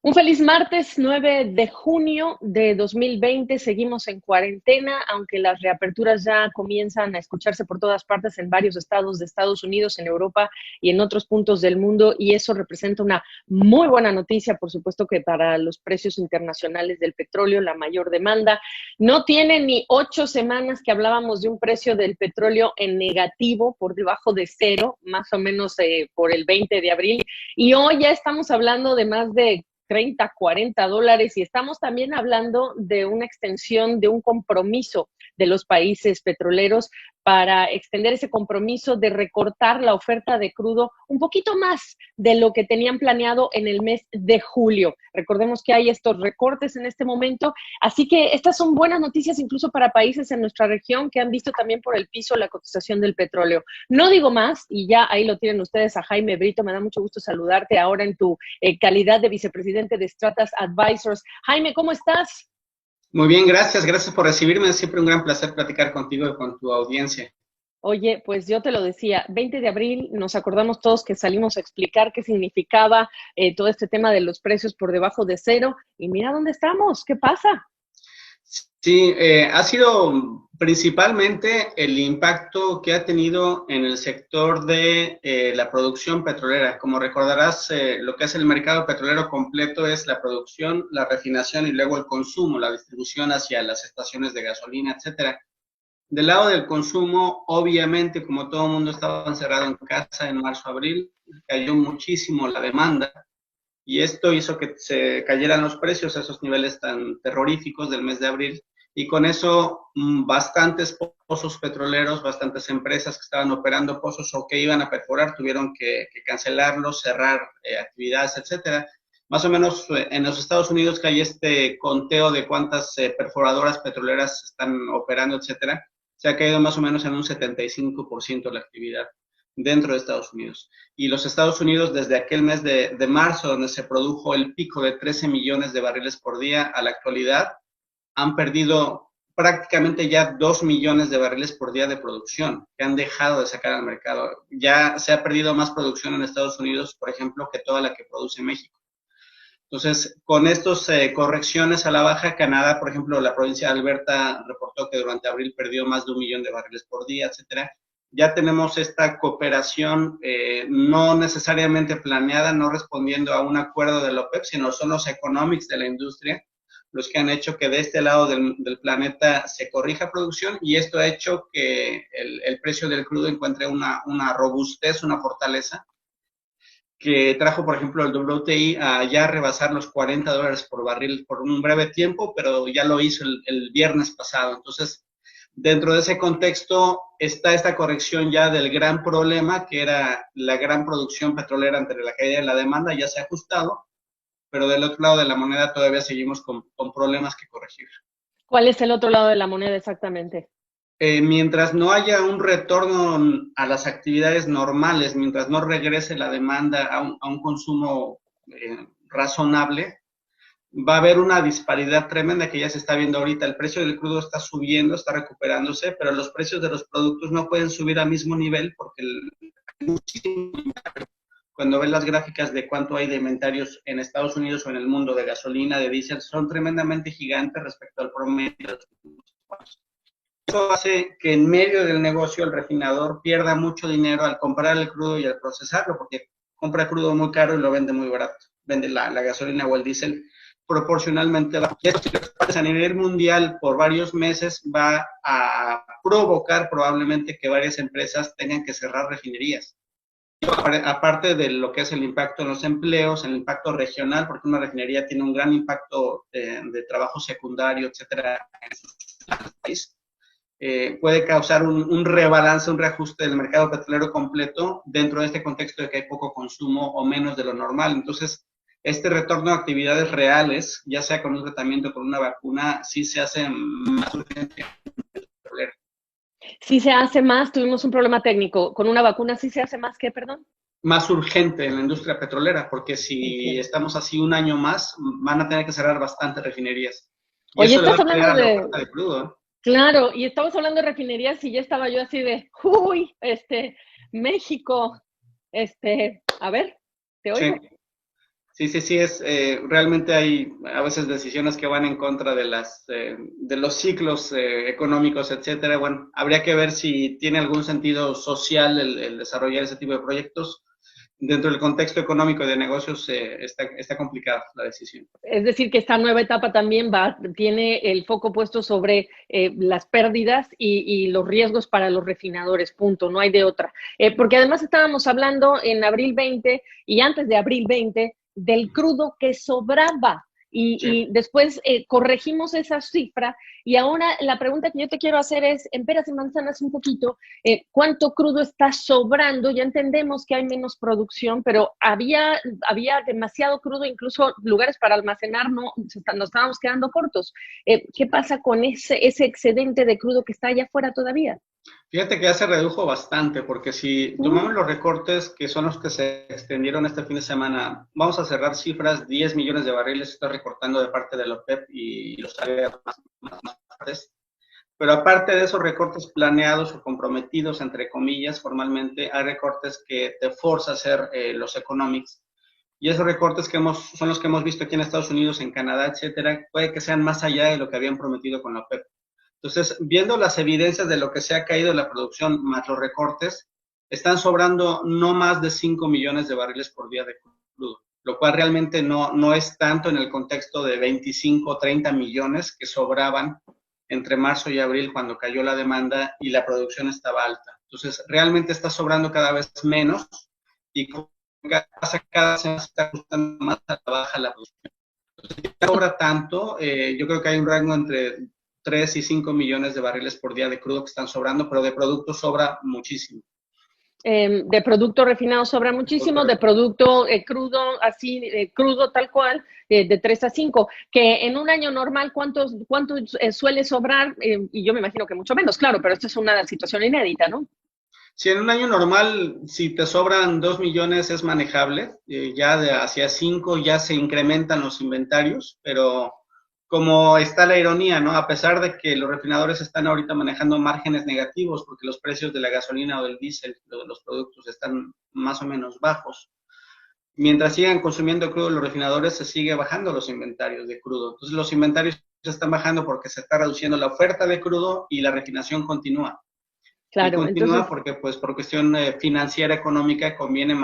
Un feliz martes 9 de junio de 2020. Seguimos en cuarentena, aunque las reaperturas ya comienzan a escucharse por todas partes en varios estados de Estados Unidos, en Europa y en otros puntos del mundo, y eso representa una muy buena noticia, por supuesto que para los precios internacionales del petróleo, la mayor demanda. No tiene ni 8 semanas que hablábamos de un precio del petróleo en negativo, por debajo de cero, más o menos por el 20 de abril, y hoy ya estamos hablando de más de 30, 40 dólares, y estamos también hablando de una extensión de un compromiso de los países petroleros para extender ese compromiso de recortar la oferta de crudo un poquito más de lo que tenían planeado en el mes de julio. Recordemos que hay estos recortes en este momento, así que estas son buenas noticias incluso para países en nuestra región que han visto también por el piso la cotización del petróleo. No digo más, y ya ahí lo tienen ustedes a Jaime Brito. Me da mucho gusto saludarte ahora en tu calidad de vicepresidente de Stratas Advisors. Jaime, ¿cómo estás? Muy bien, gracias. Gracias por recibirme. Es siempre un gran placer platicar contigo y con tu audiencia. Oye, pues yo te lo decía, 20 de abril nos acordamos todos que salimos a explicar qué significaba todo este tema de los precios por debajo de cero, y mira dónde estamos. ¿Qué pasa? Sí, ha sido principalmente el impacto que ha tenido en el sector de la producción petrolera. Como recordarás, lo que es el mercado petrolero completo es la producción, la refinación y luego el consumo, la distribución hacia las estaciones de gasolina, etcétera. Del lado del consumo, obviamente, como todo el mundo estaba encerrado en casa en marzo-abril, cayó muchísimo la demanda y esto hizo que se cayeran los precios a esos niveles tan terroríficos del mes de abril, y con eso bastantes pozos petroleros, bastantes empresas que estaban operando pozos o que iban a perforar tuvieron que cancelarlos, cerrar actividades, etcétera. Más o menos en los Estados Unidos, que hay este conteo de cuántas perforadoras petroleras están operando, etcétera, se ha caído más o menos en un 75% la actividad dentro de Estados Unidos. Y los Estados Unidos, desde aquel mes de marzo, donde se produjo el pico de 13 millones de barriles por día, a la actualidad, han perdido prácticamente ya 2 millones de barriles por día de producción, que han dejado de sacar al mercado. Ya se ha perdido más producción en Estados Unidos, por ejemplo, que toda la que produce México. Entonces, con estas correcciones a la baja, Canadá, por ejemplo, la provincia de Alberta reportó que durante abril perdió más de 1 millón de barriles por día, etcétera. Ya tenemos esta cooperación no necesariamente planeada, no respondiendo a un acuerdo de la OPEP, sino son los economics de la industria los que han hecho que de este lado del planeta se corrija producción, y esto ha hecho que el precio del crudo encuentre una robustez, una fortaleza, que trajo, por ejemplo, el WTI a ya rebasar los 40 dólares por barril por un breve tiempo, pero ya lo hizo el viernes pasado. Entonces, dentro de ese contexto está esta corrección ya del gran problema, que era la gran producción petrolera ante la caída de la demanda, ya se ha ajustado, pero del otro lado de la moneda todavía seguimos con problemas que corregir. ¿Cuál es el otro lado de la moneda exactamente? Mientras no haya un retorno a las actividades normales, mientras no regrese la demanda a un consumo razonable, va a haber una disparidad tremenda que ya se está viendo ahorita. El precio del crudo está subiendo, está recuperándose, pero los precios de los productos no pueden subir al mismo nivel porque hay muchísimo. Cuando ves las gráficas de cuánto hay de inventarios en Estados Unidos o en el mundo de gasolina, de diésel, son tremendamente gigantes respecto al promedio de los últimos años. Eso hace que en medio del negocio el refinador pierda mucho dinero al comprar el crudo y al procesarlo, porque compra crudo muy caro y lo vende muy barato. Vende la gasolina o el diésel proporcionalmente bajo. Y esto, a nivel mundial por varios meses, va a provocar probablemente que varias empresas tengan que cerrar refinerías. Aparte de lo que es el impacto en los empleos, el impacto regional, porque una refinería tiene un gran impacto de trabajo secundario, etcétera, en el país. Puede causar un rebalance, un reajuste del mercado petrolero completo dentro de este contexto de que hay poco consumo o menos de lo normal. Entonces, este retorno a actividades reales, ya sea con un tratamiento o con una vacuna, sí se hace más urgente. Sí se hace más, tuvimos un problema técnico. Con una vacuna sí se hace más, ¿qué, perdón? Más urgente en la industria petrolera, porque si Entiendo. estamos así un año más, van a tener que cerrar bastantes refinerías. Y Oye, eso le va estás a pegar hablando a la de, oferta de crudo, ¿eh? claro, y estamos hablando de refinerías, y ya estaba yo así de, uy, México, a ver, te Sí. oigo. Sí, realmente hay a veces decisiones que van en contra de los ciclos económicos, etcétera. Bueno, habría que ver si tiene algún sentido social el desarrollar ese tipo de proyectos. Dentro del contexto económico y de negocios está complicada la decisión. Es decir, que esta nueva etapa también tiene el foco puesto sobre las pérdidas y los riesgos para los refinadores, punto, no hay de otra. Porque además estábamos hablando en abril 20 y antes de abril 20 del crudo que sobraba. Y después corregimos esa cifra y ahora la pregunta que yo te quiero hacer es, en peras y manzanas un poquito, ¿cuánto crudo está sobrando? Ya entendemos que hay menos producción, pero había demasiado crudo, incluso lugares para almacenar, nos estábamos quedando cortos. ¿Qué pasa con ese excedente de crudo que está allá afuera todavía? Fíjate que ya se redujo bastante, porque si tomamos los recortes que son los que se extendieron este fin de semana, vamos a cerrar cifras, 10 millones de barriles se está recortando de parte de la OPEP y los aliados más fuertes. Pero aparte de esos recortes planeados o comprometidos, entre comillas, formalmente, hay recortes que te forza a hacer los economics. Y esos recortes son los que hemos visto aquí en Estados Unidos, en Canadá, etcétera, puede que sean más allá de lo que habían prometido con la OPEP. Entonces, viendo las evidencias de lo que se ha caído la producción más los recortes, están sobrando no más de 5 millones de barriles por día de crudo, lo cual realmente no es tanto en el contexto de 25 o 30 millones que sobraban entre marzo y abril cuando cayó la demanda y la producción estaba alta. Entonces, realmente está sobrando cada vez menos y cada vez se está ajustando más a la baja la producción. Entonces, si sobra tanto, yo creo que hay un rango entre 3 y 5 millones de barriles por día de crudo que están sobrando, pero de producto sobra muchísimo. De producto refinado sobra muchísimo, de producto crudo, así, crudo tal cual, de 3 a 5, que en un año normal, ¿cuánto suele sobrar? Y yo me imagino que mucho menos, claro, pero esta es una situación inédita, ¿no? Si en un año normal, si te sobran 2 millones es manejable, ya de hacia 5 ya se incrementan los inventarios, pero como está la ironía, ¿no? A pesar de que los refinadores están ahorita manejando márgenes negativos porque los precios de la gasolina o del diésel, los productos están más o menos bajos. Mientras sigan consumiendo crudo los refinadores, se sigue bajando los inventarios de crudo. Entonces los inventarios se están bajando porque se está reduciendo la oferta de crudo y la refinación continúa. Y Claro, continúa entonces, porque, pues, por cuestión financiera, económica, conviene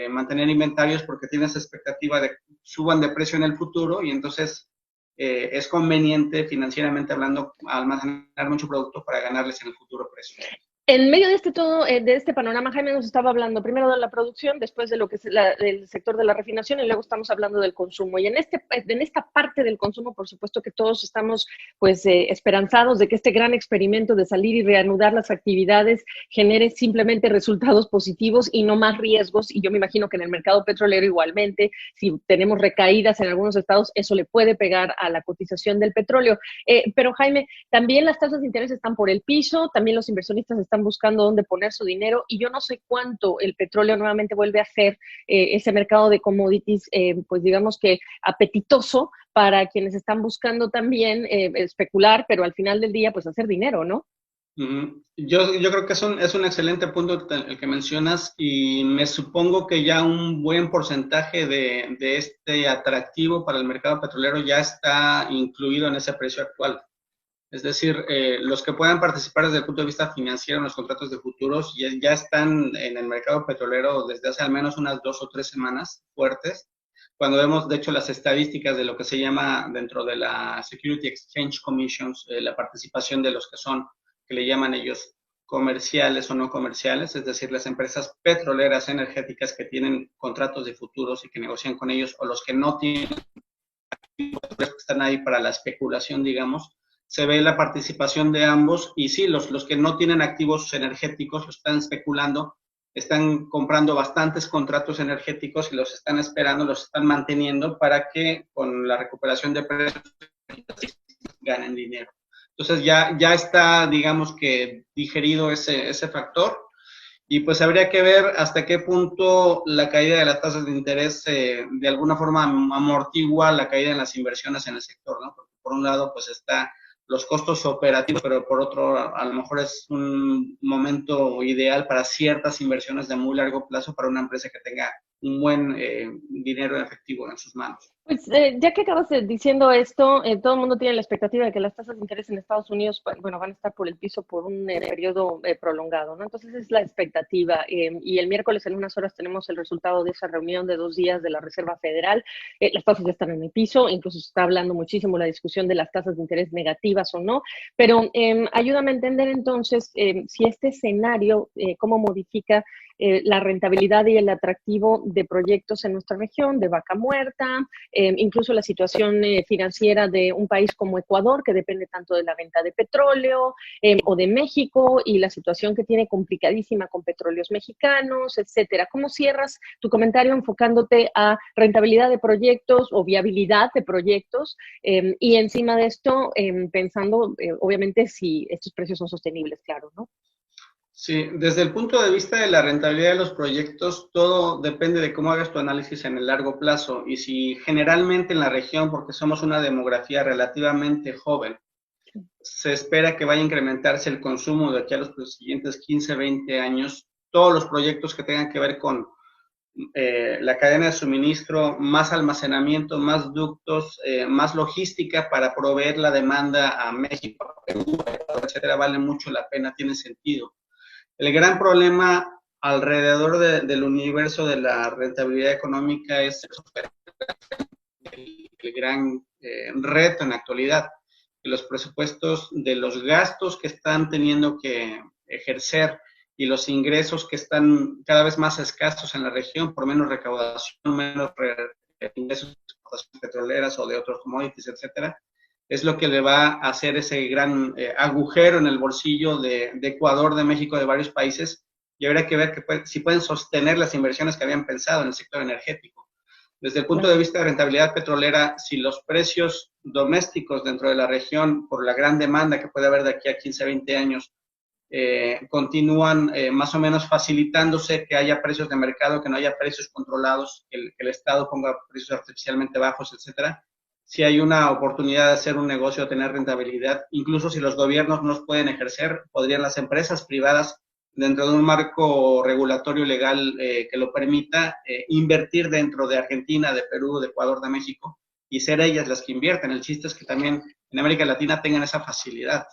mantener inventarios porque tienes expectativa de que suban de precio en el futuro y entonces es conveniente financieramente hablando almacenar mucho producto para ganarles en el futuro precio. en medio de de este panorama, Jaime nos estaba hablando primero de la producción, después de lo que es el sector de la refinación y luego estamos hablando del consumo. Y en esta parte del consumo, por supuesto que todos estamos pues esperanzados de que este gran experimento de salir y reanudar las actividades genere simplemente resultados positivos y no más riesgos. Y yo me imagino que en el mercado petrolero igualmente, si tenemos recaídas en algunos estados, eso le puede pegar a la cotización del petróleo. Pero Jaime, también las tasas de interés están por el piso, también los inversionistas están buscando dónde poner su dinero y yo no sé cuánto el petróleo nuevamente vuelve a ser ese mercado de commodities, pues digamos que apetitoso para quienes están buscando también especular, pero al final del día pues hacer dinero, ¿no? Yo creo que es un excelente punto el que mencionas y me supongo que ya un buen porcentaje de este atractivo para el mercado petrolero ya está incluido en ese precio actual. Es decir, los que puedan participar desde el punto de vista financiero en los contratos de futuros ya están en el mercado petrolero desde hace al menos unas 2 o 3 semanas fuertes. Cuando vemos, de hecho, las estadísticas de lo que se llama dentro de la Security Exchange Commissions, la participación de los que son, que le llaman ellos comerciales o no comerciales, es decir, las empresas petroleras energéticas que tienen contratos de futuros y que negocian con ellos, o los que no tienen, que están ahí para la especulación, digamos, se ve la participación de ambos y sí, los que no tienen activos energéticos, los están especulando, están comprando bastantes contratos energéticos y los están esperando, los están manteniendo para que con la recuperación de precios ganen dinero. Entonces ya está, digamos que digerido ese factor y pues habría que ver hasta qué punto la caída de las tasas de interés de alguna forma amortigua la caída en las inversiones en el sector, ¿no? Porque por un lado pues está los costos operativos, pero por otro, a lo mejor es un momento ideal para ciertas inversiones de muy largo plazo para una empresa que tenga un buen dinero en efectivo en sus manos. Pues ya que acabas diciendo esto, todo el mundo tiene la expectativa de que las tasas de interés en Estados Unidos, bueno, van a estar por el piso por un periodo prolongado, ¿no? Entonces es la expectativa. Y el miércoles en unas horas tenemos el resultado de esa reunión de 2 días de la Reserva Federal. Las tasas ya están en el piso, incluso se está hablando muchísimo la discusión de las tasas de interés negativas o no, pero ayúdame a entender entonces si este escenario, cómo modifica la rentabilidad y el atractivo de proyectos en nuestra región, de Vaca Muerta, incluso la situación financiera de un país como Ecuador, que depende tanto de la venta de petróleo, o de México, y la situación que tiene complicadísima con petróleos mexicanos, etcétera. ¿Cómo cierras tu comentario enfocándote a rentabilidad de proyectos o viabilidad de proyectos? Y encima de esto, pensando, obviamente, si estos precios son sostenibles, claro, ¿no? Sí, desde el punto de vista de la rentabilidad de los proyectos, todo depende de cómo hagas tu análisis en el largo plazo y si generalmente en la región, porque somos una demografía relativamente joven, se espera que vaya a incrementarse el consumo de aquí a los siguientes 15, 20 años, todos los proyectos que tengan que ver con la cadena de suministro, más almacenamiento, más ductos, más logística para proveer la demanda a México, Perú, etcétera, vale mucho la pena, tiene sentido. El gran problema alrededor del universo de la rentabilidad económica es el gran reto en la actualidad, que los presupuestos de los gastos que están teniendo que ejercer y los ingresos que están cada vez más escasos en la región por menos recaudación, menos ingresos de exportaciones petroleras o de otros commodities, etcétera, es lo que le va a hacer ese gran agujero en el bolsillo de Ecuador, de México, de varios países, y habrá que ver si pueden sostener las inversiones que habían pensado en el sector energético. Desde el punto de vista de rentabilidad petrolera, si los precios domésticos dentro de la región, por la gran demanda que puede haber de aquí a 15, 20 años, continúan más o menos facilitándose que haya precios de mercado, que no haya precios controlados, que el Estado ponga precios artificialmente bajos, etcétera. Si hay una oportunidad de hacer un negocio, de tener rentabilidad, incluso si los gobiernos no los pueden ejercer, podrían las empresas privadas, dentro de un marco regulatorio legal que lo permita, invertir dentro de Argentina, de Perú, de Ecuador, de México, y ser ellas las que invierten. El chiste es que también en América Latina tengan esa facilidad.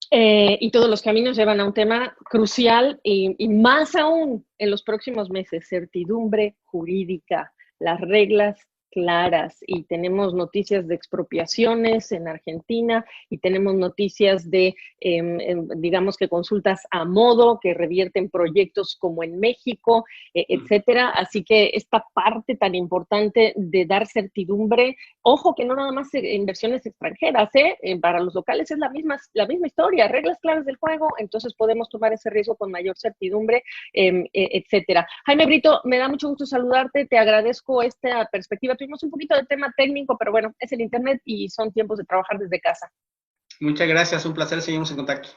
Y todos los caminos llevan a un tema crucial y más aún en los próximos meses, certidumbre jurídica, las reglas claras, y tenemos noticias de expropiaciones en Argentina y tenemos noticias de, digamos que consultas a modo que revierten proyectos como en México, etcétera. Así que esta parte tan importante de dar certidumbre, ojo que no nada más inversiones extranjeras, para los locales es la misma historia, reglas claras del juego, entonces podemos tomar ese riesgo con mayor certidumbre, etcétera. Jaime Brito, me da mucho gusto saludarte, te agradezco esta perspectiva. Tuvimos un poquito de tema técnico, pero bueno, es el Internet y son tiempos de trabajar desde casa. Muchas gracias, un placer, seguimos en contacto.